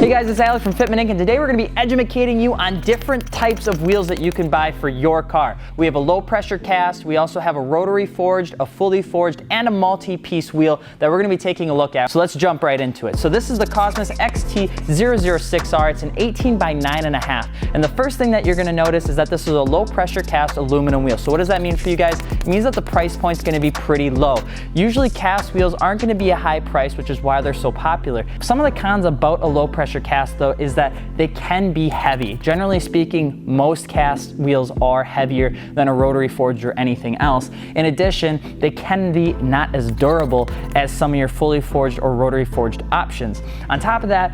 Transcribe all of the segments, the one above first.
Hey guys, it's Alex from Fitment Inc, and today we're going to be educating you on different types of wheels that you can buy for your car. We have a low pressure cast, we also have a rotary forged, a fully forged, and a multi-piece wheel that we're going to be taking a look at. So let's jump right into it. So this is the Cosmos XT006R. It's an 18 by 9.5. And the first thing that you're going to notice is that this is a low pressure cast aluminum wheel. So what does that mean for you guys? It means that the price point is going to be pretty low. Usually cast wheels aren't going to be a high price, which is why they're so popular. Some of the cons about a low pressure cast though is that they can be heavy. Generally speaking, most cast wheels are heavier than a rotary forged or anything else. In addition, they can be not as durable as some of your fully forged or rotary forged options. On top of that,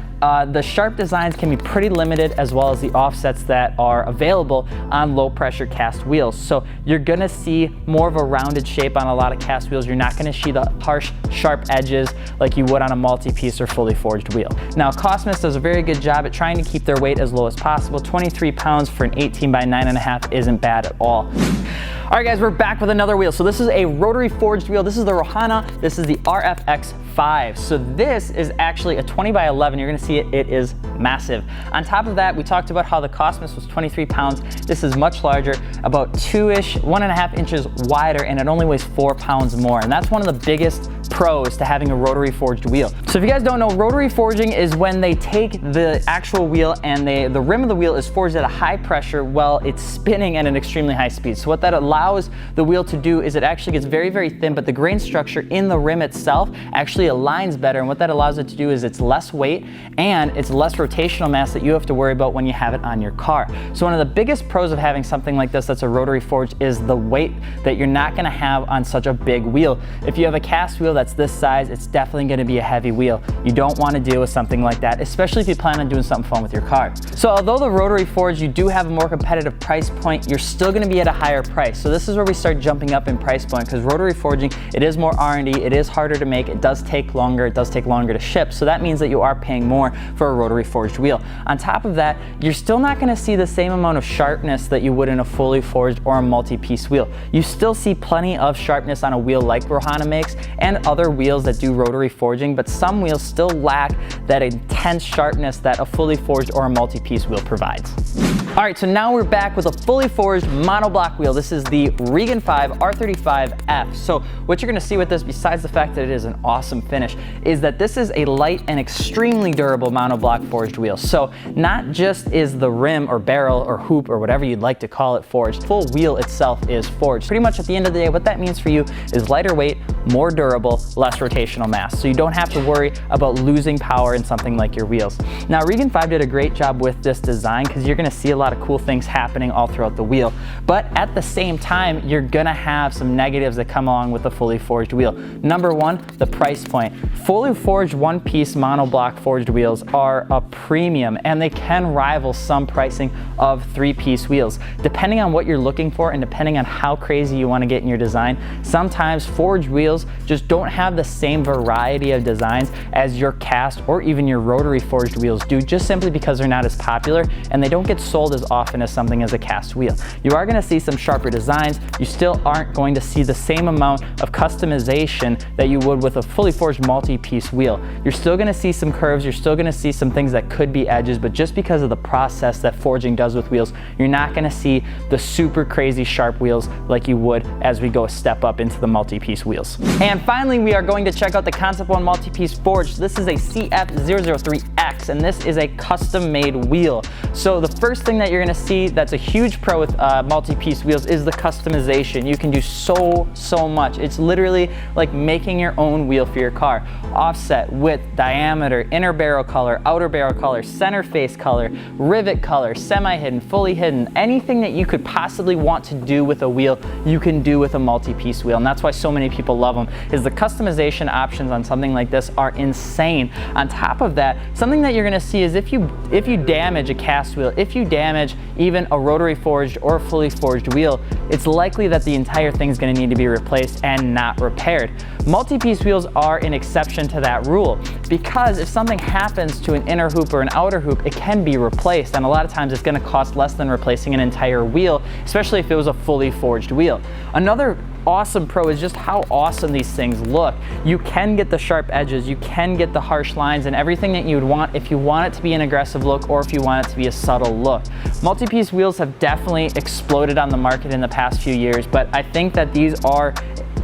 the sharp designs can be pretty limited, as well as the offsets that are available on low pressure cast wheels. So you're gonna see more of a rounded shape on a lot of cast wheels. You're not gonna see the harsh, sharp edges like you would on a multi-piece or fully forged wheel. Now, Cosmos does a very good job at trying to keep their weight as low as possible. 23 pounds for an 18 by 9.5 isn't bad at all. All right guys, we're back with another wheel. So this is a rotary forged wheel. This is the Rohana. This is the RFX5. So this is actually a 20 by 11. You're gonna see it is massive. On top of that, we talked about how the Cosmos was 23 pounds. This is much larger, about 1.5 inches wider, and it only weighs 4 pounds more. And that's one of the biggest pros to having a rotary forged wheel. So if you guys don't know, rotary forging is when they take the actual wheel and the rim of the wheel is forged at a high pressure while it's spinning at an extremely high speed. So what that allows the wheel to do is it actually gets very, very thin, but the grain structure in the rim itself actually aligns better. And what that allows it to do is it's less weight and it's less rotational mass that you have to worry about when you have it on your car. So one of the biggest pros of having something like this that's a rotary forged is the weight that you're not gonna have on such a big wheel. If you have a cast wheel that's this size, it's definitely gonna be a heavy wheel. You don't wanna deal with something like that, especially if you plan on doing something fun with your car. So although the rotary forged, you do have a more competitive price point, you're still gonna be at a higher price. So this is where we start jumping up in price point, because rotary forging, it is more R&D, it is harder to make, it does take longer to ship. So that means that you are paying more for a rotary forged wheel. On top of that, you're still not gonna see the same amount of sharpness that you would in a fully forged or a multi-piece wheel. You still see plenty of sharpness on a wheel like Rohana makes and other wheels that do rotary forging, but some wheels still lack that intense sharpness that a fully forged or a multi-piece wheel provides. All right, so now we're back with a fully forged monoblock wheel. This is the Regan 5 R35F. So what you're gonna see with this, besides the fact that it is an awesome finish, is that this is a light and extremely durable monoblock forged wheel. So not just is the rim or barrel or hoop or whatever you'd like to call it forged, full wheel itself is forged. Pretty much at the end of the day, what that means for you is lighter weight, more durable, less rotational mass. So you don't have to worry about losing power in something like your wheels. Now, Regan 5 did a great job with this design because you're gonna see a lot of cool things happening all throughout the wheel. But at the same time, you're gonna have some negatives that come along with a fully forged wheel. Number one, the price point. Fully forged one-piece monoblock forged wheels are a premium, and they can rival some pricing of three-piece wheels. Depending on what you're looking for and depending on how crazy you wanna get in your design, sometimes forged wheels just don't have the same variety of designs as your cast or even your rotary forged wheels do, just simply because they're not as popular and they don't get sold as often as something as a cast wheel. You are gonna see some sharper designs. You still aren't going to see the same amount of customization that you would with a fully forged multi-piece wheel. You're still gonna see some curves, you're still gonna see some things that could be edges, but just because of the process that forging does with wheels, you're not gonna see the super crazy sharp wheels like you would as we go a step up into the multi-piece wheels. And finally, we are going to check out the Concept One Multi-Piece Forged. This is a CF003X, and this is a custom-made wheel. So the first thing that you're gonna see that's a huge pro with multi-piece wheels is the customization. You can do so much. It's literally like making your own wheel for your car. Offset, width, diameter, inner barrel color, outer barrel color, center face color, rivet color, semi-hidden, fully hidden. Anything that you could possibly want to do with a wheel, you can do with a multi-piece wheel. And that's why so many people love them, is the customization options on something like this are insane. On top of that, something that you're gonna see is if you damage a cast wheel, if you damage even a rotary forged or a fully forged wheel, it's likely that the entire thing's gonna need to be replaced and not repaired. Multi-piece wheels are an exception to that rule, because if something happens to an inner hoop or an outer hoop, it can be replaced, and a lot of times it's gonna cost less than replacing an entire wheel, especially if it was a fully forged wheel. Another awesome pro is just how awesome these things look. You can get the sharp edges, you can get the harsh lines and everything that you would want if you want it to be an aggressive look or if you want it to be a subtle look. Multi-piece wheels have definitely exploded on the market in the past few years, but I think that these are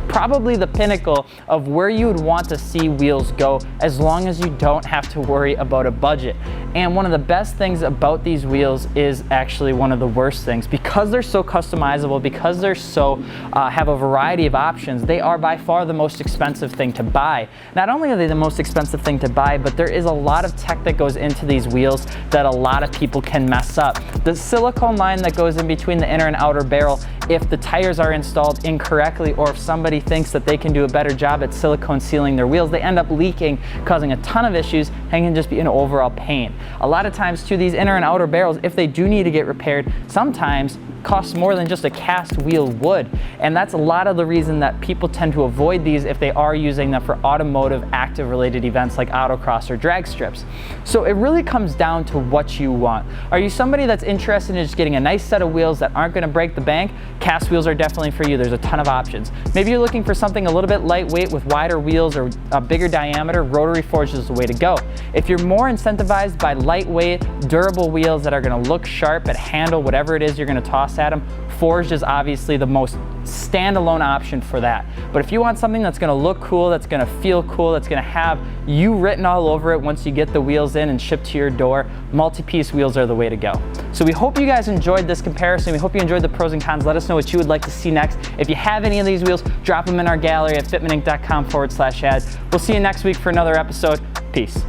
probably the pinnacle of where you would want to see wheels go as long as you don't have to worry about a budget. And one of the best things about these wheels is actually one of the worst things. Because they're so customizable, because they're so have a variety of options, they are by far the most expensive thing to buy. Not only are they the most expensive thing to buy, but there is a lot of tech that goes into these wheels that a lot of people can mess up. The silicone line that goes in between the inner and outer barrel, if the tires are installed incorrectly or if somebody thinks that they can do a better job at silicone sealing their wheels, they end up leaking, causing a ton of issues and can just be an overall pain. A lot of times too, these inner and outer barrels, if they do need to get repaired, sometimes costs more than just a cast wheel would. And that's a lot of the reason that people tend to avoid these if they are using them for automotive active related events like autocross or drag strips. So it really comes down to what you want. Are you somebody that's interested in just getting a nice set of wheels that aren't going to break the bank? Cast wheels are definitely for you. There's a ton of options. Maybe you're looking for something a little bit lightweight with wider wheels or a bigger diameter. Rotary Forge is the way to go. If you're more incentivized by lightweight, durable wheels that are going to look sharp and handle whatever it is you're going to toss at them, Forged is obviously the most standalone option for that. But if you want something that's going to look cool, that's going to feel cool, that's going to have you written all over it once you get the wheels in and shipped to your door, multi-piece wheels are the way to go. So we hope you guys enjoyed this comparison. We hope you enjoyed the pros and cons. Let us know what you would like to see next. If you have any of these wheels, drop them in our gallery at fitmentinc.com/ads. We'll see you next week for another episode. Peace.